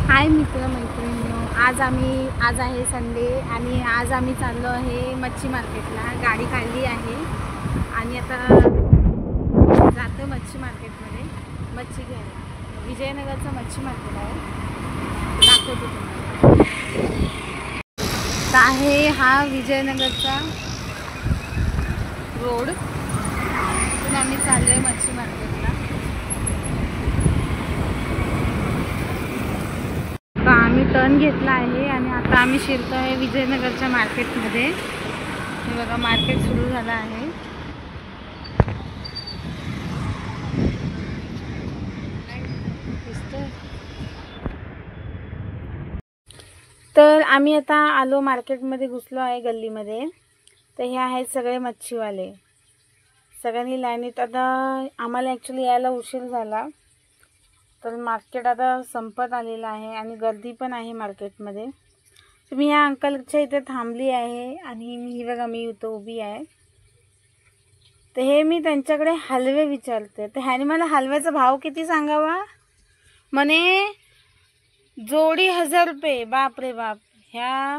हाय मित्र मैत्रिणींनो, आज आहे संडे आणि आज आम्ही चाललो आहे मच्छी मार्केटला. गाडी काढली आहे आणि आता जातो मच्छी मार्केटमध्ये मच्छी घ्यायला. विजयनगरचं मच्छी मार्केट आहे, दाखवतो तुम्हाला. तर आहे हा विजयनगरचा रोड, तिथून आम्ही चाललो आहे मच्छी मार्केटला. आम्ही टर्न घेतला आहे आणि आता आम्ही शिरतो आहे विजयनगरच्या मार्केटमध्ये. हे बघा, मार्केट सुरू झालं आहे. तर आम्ही आता आलो मार्केटमध्ये, घुसलो आहे गल्लीमध्ये. तर हे आहेत सगळे मच्छीवाले, सगळ्यांनी लाईनीत. आता आम्हाला ॲक्च्युली यायला उशीर झाला, तर मार्केट आता संपत आलेलं आहे आणि गर्दी पण आहे मार्केटमध्ये. तर मी या अंकलच्या इथे थांबली आहे आणि ही बघा, मी इथं उभी आहे. तर हे मी त्यांच्याकडे हलवे विचारते. तर ह्याने मला हलव्याचा भाव किती सांगावा म्हणे. जोडी 1000 रुपये. बाप रे बाप, ह्या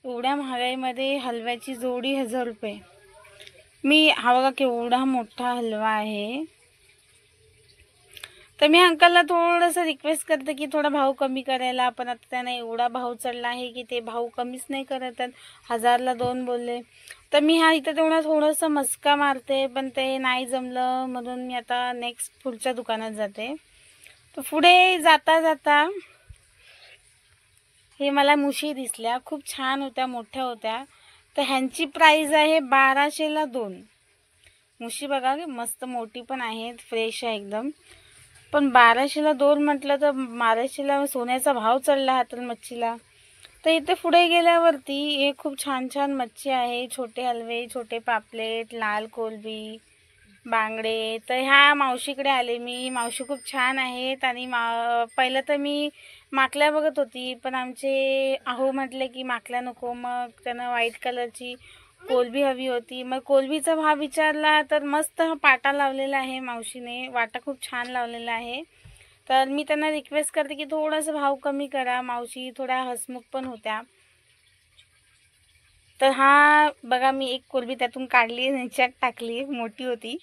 एवढ्या महागाईमध्ये हलव्याची जोडी 1000 रुपये. मी हा बघा केवढा मोठा हलवा आहे. तर मी अंकलला थोडंसं रिक्वेस्ट करते की थोडा भाव कमी करायला, पण आता त्याने एवढा भाव चढला आहे की ते भाव कमीच नाही करत आहेत. 1000ला 2 बोलले. तर मी इथं तेवढा थोडंसं मस्का मारते, पण ते नाही जमलं म्हणून मी आता नेक्स्ट पुढच्या दुकानात जाते. तर पुढे जाता जाता हे मला मुशी दिसल्या, खूप छान होत्या, मोठ्या होत्या. तर ह्यांची प्राईज आहे 1200ला 2. मुशी बघा, मस्त मोठी पण आहेत, फ्रेश आहे एकदम. पण 1200ला 2 म्हटलं तर 1200ला सोन्याचा भाव चढला हा तर मच्छीला. तर इथे पुढे गेल्यावरती हे खूप छान छान मच्छी आहे. छोटे हलवे, छोटे पापलेट, लाल कोलंबी, बांगडे. तर ह्या मावशीकडे आले मी. मावशी खूप छान आहेत आणि पहिलं तर मी माकल्या बघत होती, पण आमचे आहो म्हटले की माकल्या नको, मग त्यांना व्हाईट कलरची कोलंबी हवी होती. मग कोलंबीचा भाव विचारला तर मस्त पाटा लावलेला आहे मावशीने, वाटा खूप छान लावलेला आहे. तर मी त्यांना रिक्वेस्ट करते की थोडासा भाव कमी करा. मावशी थोड्या हसमुख पण होत्या. तर हा बघा, मी एक कोलंबी त्यातून काढली, ह्याच्यात टाकली, मोठी होती.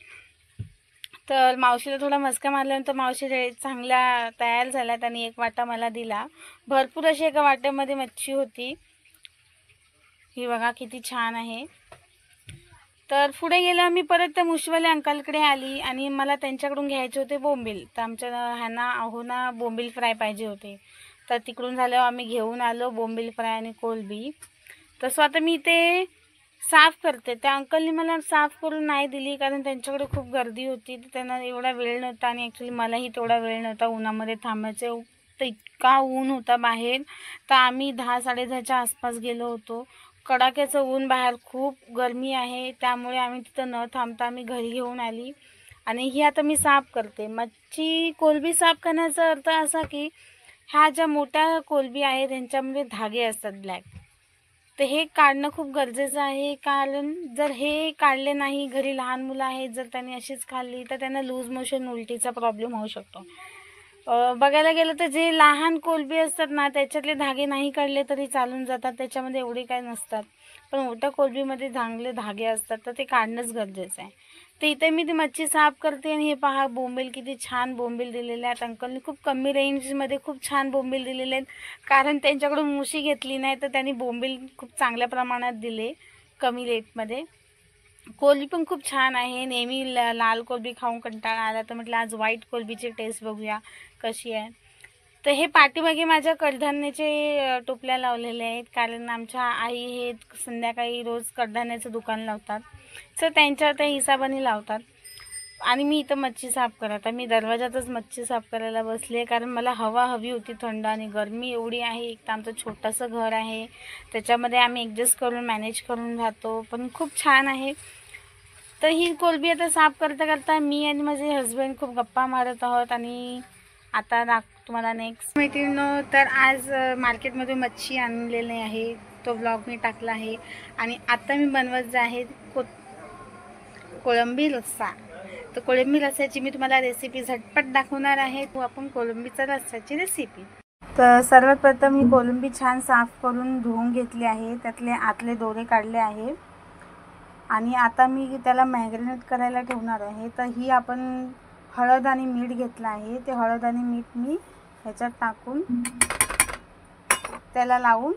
तर मावशीला थोडा मस्का मारल्यानंतर मावशी चांगल्या तयार झाल्या. त्यांनी एक वाटा मला दिला. भरपूर अशी एका वाट्यामध्ये मच्छी होती. ही बघा किती छान आहे. तर पुढे गेलं मी परत त्या मुशीवाल्या अंकलकडे आली आणि मला त्यांच्याकडून घ्यायचे होते बोंबील. तर आमच्या ह्यांना आहोना बोंबील फ्राय पाहिजे होते. तर तिकडून झाल्यावर आम्ही घेऊन आलो बोंबील फ्राय आणि कोलंबी. तसं आता मी ते साफ करते. त्या अंकलनी मला साफ करून नाही दिली, कारण त्यांच्याकडे खूप गर्दी होती. तर त्यांना एवढा वेळ नव्हता आणि ॲक्च्युली मलाही तेवढा वेळ नव्हता उन्हामध्ये थांबायचं. तर इतका ऊन होता बाहेर. तर आम्ही 10-10:30च्या आसपास गेलो होतो. कडाक्याचं ऊन, बाहेर खूप गरमी आहे. त्यामुळे आम्ही तिथं न थांबता आम्ही घरी घेऊन आली आणि ही आता मी साफ करते. मच्छी कोलंबी साफ करण्याचा अर्थ असा की ह्या ज्या मोठ्या कोलंबी आहेत त्यांच्यामध्ये धागे असतात ब्लॅक. तर हे काढणं खूप गरजेचं आहे, कारण जर हे काढले नाही, घरी लहान मुलं आहेत, जर त्यांनी अशीच खाल्ली तर त्यांना लूज मोशन, उलटीचा प्रॉब्लेम होऊ शकतो. बघायला गेलं तर जे लहान कोलंबी असतात ना, त्याच्यातले धागे नाही काढले तरी चालून जातात, त्याच्यामध्ये एवढे काय नसतात. पण मोठ्या कोलंबीमध्ये चांगले धागे असतात, तर ते काढणंच गरजेचं आहे. तर इथे मी ती मच्छी साफ करते आणि हे पहा, बोंबील किती छान बोंबील दिलेले आहेत. अंकलनी खूप कमी रेंजमध्ये खूप छान बोंबील दिलेले आहेत, कारण त्यांच्याकडून मुशी घेतली नाही, तर त्यांनी बोंबील खूप चांगल्या प्रमाणात दिले, कमी रेटमध्ये. कोलंबी पण खूप छान आहे. नेहमी लाल कोलंबी खाऊन कंटाळा आला, तर म्हटलं आज व्हाईट कोलंबीची टेस्ट बघूया कशी आहे. तर हे पाठीमागे माझ्या कडधान्याचे टोपल्या लावलेले आहेत, कारण आमच्या आई हे संध्याकाळी रोज कडधान्याचं दुकान लावतात. तर त्यांच्या त्या हिसाबाने लावतात. आणि मी इथं मच्छी साफ करत आहे. मी दरवाजातच मच्छी साफ करायला बसले, कारण मला हवा हवी होती थंड, आणि गरमी एवढी आहे. एक तर आमचं छोटंसं घर आहे, त्याच्यामध्ये आम्ही ॲडजस्ट करून मॅनेज करून राहतो, पण खूप छान आहे. तर ही कोलंबी आता साफ करता करता मी आणि माझे हस्बंड खूप गप्पा मारत आहोत. आणि आता तुम्हाला नेक्स्ट मैत्रिणींनो, तर आज मार्केटमधून मच्छी आणलेली आहे, तो ब्लॉग मी टाकला आहे. आणि आता मी बनवत आहे कोळंबी रस्सा. तर कोळंबी रस्स्याची मी तुम्हाला रेसिपी झटपट दाखवणार आहे. तो आपण कोळंबीचा रस्स्याची रेसिपी. तर सर्वात प्रथम ही कोलंबी छान साफ करून धुवून घेतली आहे, त्यातले आतले दोरे काढले आहे आणि आता मी त्याला मॅग्रिनेट करायला ठेवणार आहे. तर ही आपण हळद आणि मीठ घेतलं आहे, ते हळद आणि मीठ मी ह्याच्यात टाकून त्याला लावून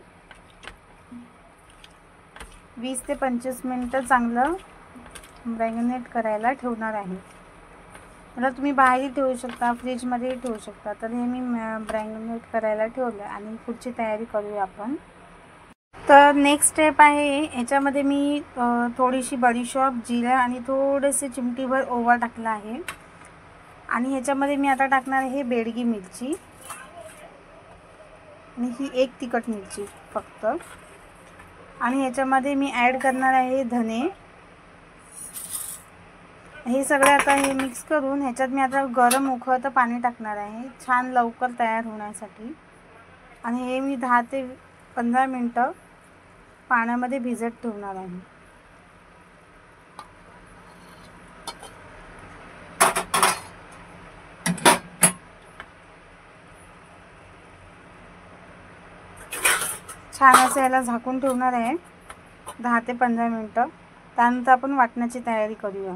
20 ते 25 मिनिटं चांगलं मॅग्रिनेट करायला ठेवणार आहे. आता तुम्ही बाहेरही ठेवू शकता, फ्रीजमध्येही ठेवू शकता. तर हे मी मॅग्रिनेट करायला ठेवलं आणि पुढची तयारी करूया आपण. तर नेक्स्ट स्टेप आहे, ह्याच्यामध्ये मी थोडीशी बडीशॉप, जिरा आणि थोडेसे चिमटीभर ओवा टाकला आहे आणि ह्याच्यामध्ये मी आता टाकणार आहे बेडगी मिरची आणि ही एक तिखट मिरची फक्त. आणि ह्याच्यामध्ये मी ॲड करणार आहे धने. हे सगळे आता हे मिक्स करून ह्याच्यात मी आता गरम उकळतं पाणी टाकणार आहे, छान लवकर तयार होण्यासाठी. आणि हे मी 10 ते 15 मिनटं पाण्यामध्ये भिजत ठेवणार आहे. छान असं याला झाकून ठेवणार आहे 10 ते 15 मिनटं. त्यानंतर आपण वाटण्याची तयारी करूया.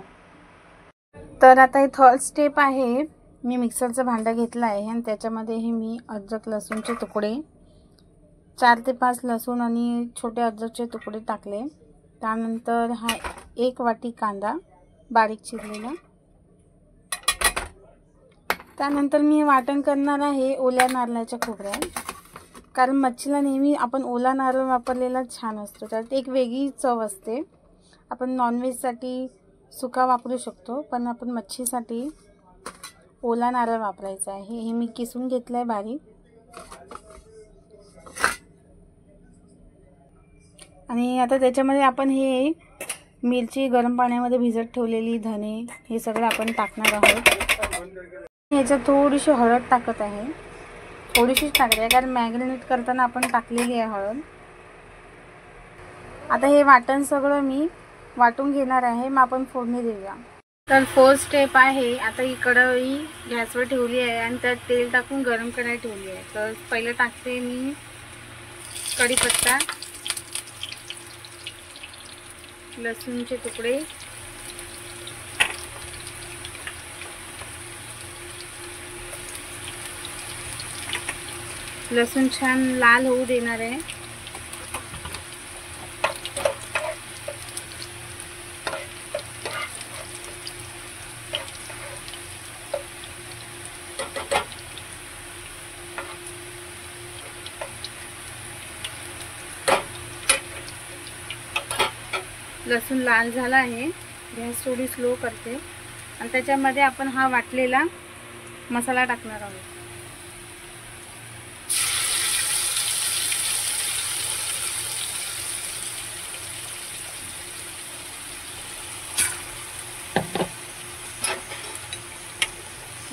तर आता हे थर्ड स्टेप आहे, मी मिक्सरचं भांडं घेतलं आहे आणि त्याच्यामध्ये हे मी अद्रक लसूणचे तुकडे 4 ते 5 लसूण आणि छोटे अद्रकचे तुकडे टाकले. त्यानंतर हा 1 वाटी कांदा बारीक चिरलेला. त्यानंतर मी वाटण करणार आहे ओल्या नारळाच्या खोबऱ्यात, कारण मच्छीला नेहमी आपण ओला नारळ वापरलेला छान असतो, त्यात एक वेगळी चव असते. आपण नॉनव्हेजसाठी सुका वापरू शकतो, पण आपण मच्छीसाठी ओला नारळ वापरायचा आहे. हे मी किसून घेतलं आहे बारीक. आणि आता त्याच्यामध्ये आपण हे मिरची गरम पाण्यामध्ये भिजत ठेवलेली, धने, हे सगळं आपण टाकणार आहोत. ह्याच्यात थोडीशी हळद टाकत आहे, थोडीशीच टाकते कारण मॅग्रिनेट करताना आपण टाकलेली आहे हळद. आता हे वाटण सगळं मी वाटून घेणार आहे, मग आपण फोडणी देऊया. तर फोर्थ स्टेप आहे, आता ही कढई गॅसवर ठेवली आहे आणि त्यात तेल टाकून गरम करायला ठेवली आहे. तर पहिलं टाकते मी कढीपत्ता, लसूणचे तुकडे, लसूण छान लाल होऊ देणार आहे. लसूण लाल झाला आहे, गॅस थोडी स्लो करते आणि त्याच्यामध्ये आपण हा वाटलेला मसाला टाकणार आहोत.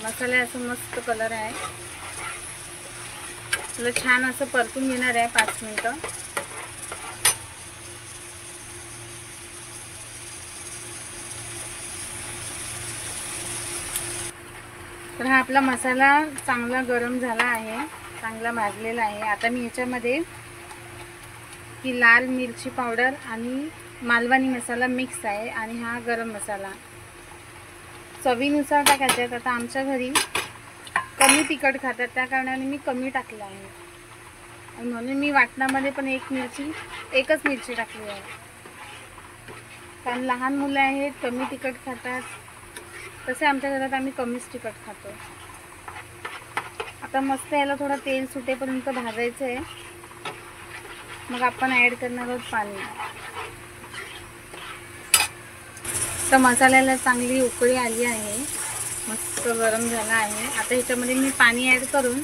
मसाला असं मस्त कलर आहे, तुला छान असं परतून घेणार आहे 5 मिनिटं. तर हा आपला मसाला चांगला गरम झाला आहे, चांगला भाजलेला आहे. आता मी ह्याच्यामध्ये ही लाल मिरची पावडर आणि मालवणी मसाला मिक्स आहे आणि हा गरम मसाला चवीनुसार टाकायचे आहेत. आता आमच्या घरी कमी तिखट खातात, त्या कारणाने मी कमी टाकलं आहे आणि म्हणून मी वाटणामध्ये पण एकच मिरची टाकली आहे, कारण लहान मुलं आहेत, कमी तिखट खातात. तसे आमच्या घरात आम्ही कमीच तिखट खातो. आता मस्त याला थोडं तेल सुटेपर्यंत भाजायचं आहे, मग आपण ॲड करणार आहोत पाणी. तर मसाल्याला चांगली उकळी आली आहे, मस्त गरम झाला आहे. आता ह्याच्यामध्ये मी पाणी ॲड करून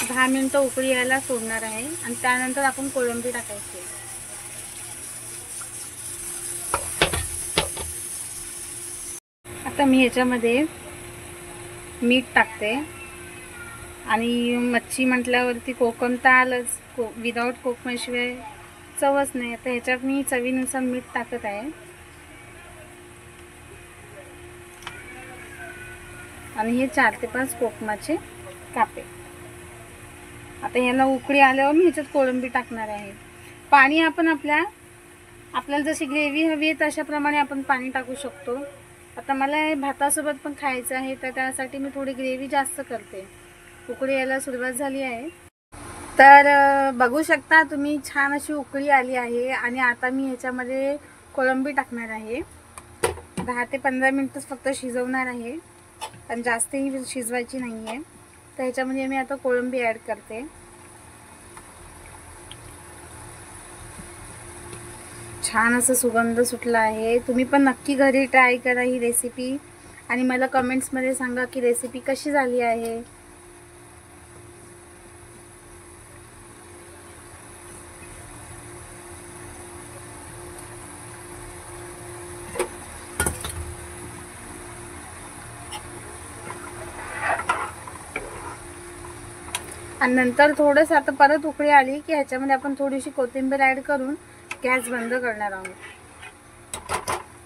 10 मिनिटं उकळी यायला सोडणार आहे आणि त्यानंतर आपण कोळंबी टाकायची. आता मी ह्याच्यामध्ये मीठ टाकते आणि मच्छी म्हटल्यावरती कोकम तर आलंच, विदाऊट कोकमाशिवाय चवच नाही. आता ह्याच्यात मी चवीनुसार मीठ टाकत आहे आणि हे 4 ते 5 कोकमाचे कापे. आता याला उकळी आल्यावर मी ह्याच्यात कोळंबी टाकणार आहे. पाणी आपण आपल्याला जशी ग्रेव्ही हवी आहे तशाप्रमाणे आपण पाणी टाकू शकतो. आता मला हे भातासोबत पण खायचं आहे, तर त्यासाठी मी थोडी ग्रेव्ही जास्त करते. उकळी यायला सुरुवात झाली आहे. तर बघू शकता तुम्ही, छान अशी उकळी आली आहे. आणि आता मी ह्याच्यामध्ये कोळंबी टाकणार आहे. 10 ते 15 मिनिटच फक्त शिजवणार आहे, पण जास्तही शिजवायची नाही आहे. तर ह्याच्यामध्ये मी आता कोळंबी ॲड करते. छान असं सुगंध सुटला आहे. तुम्ही पण नक्की घरी ट्राय करा ही रेसिपी आणि मला कमेंट्समध्ये सांगा की रेसिपी कशी झाली आहे. आणि नंतर थोडंसं आता परत उकळी आली की ह्याच्यामध्ये आपण थोडीशी कोथिंबीर ॲड करून गॅस बंद करणार आहोत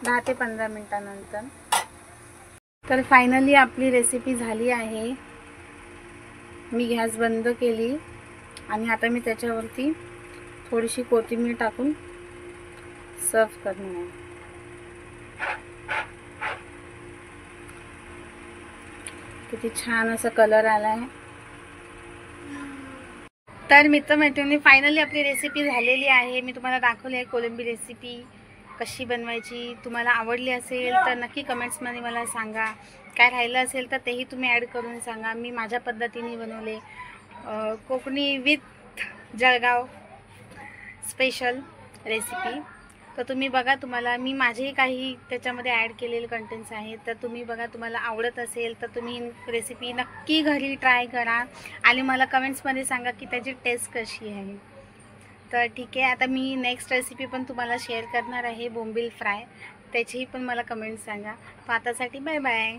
10 ते 15 मिनिटानंतर. तर फायनली आपली रेसिपी झाली आहे. मी गॅस बंद केली आणि आता मी त्याच्यावरती थोडीशी कोथिंबीर टाकून सर्व करणार आहे. किती छान असा कलर आला आहे. तर मित्रमैत्रिणी, फायनली आपली रेसिपी झालेली आहे. मी तुम्हाला दाखवली आहे कोळंबी रेसिपी कशी बनवायची. तुम्हाला आवडली असेल तर नक्की कमेंट्समध्ये मला सांगा. काय राहिलं असेल तर तेही तुम्ही ॲड करून सांगा. मी माझ्या पद्धतीने बनवले, Konkani with Jalgaon special recipe. तर तुम्ही बघा, तुम्हाला मी माझेही काही त्याच्यामध्ये ॲड केलेले कंटेंट्स आहेत. तर तुम्ही बघा, तुम्हाला आवडत असेल तर तुम्ही रेसिपी नक्की घरी ट्राय करा आणि मला कमेंट्समध्ये सांगा की त्याची टेस्ट कशी आहे. तर ठीक आहे, आता मी नेक्स्ट रेसिपी पण तुम्हाला शेअर करणार आहे, बोंबील फ्राय. त्याचीही पण मला कमेंट्स सांगा. तर आतासाठी बाय बाय.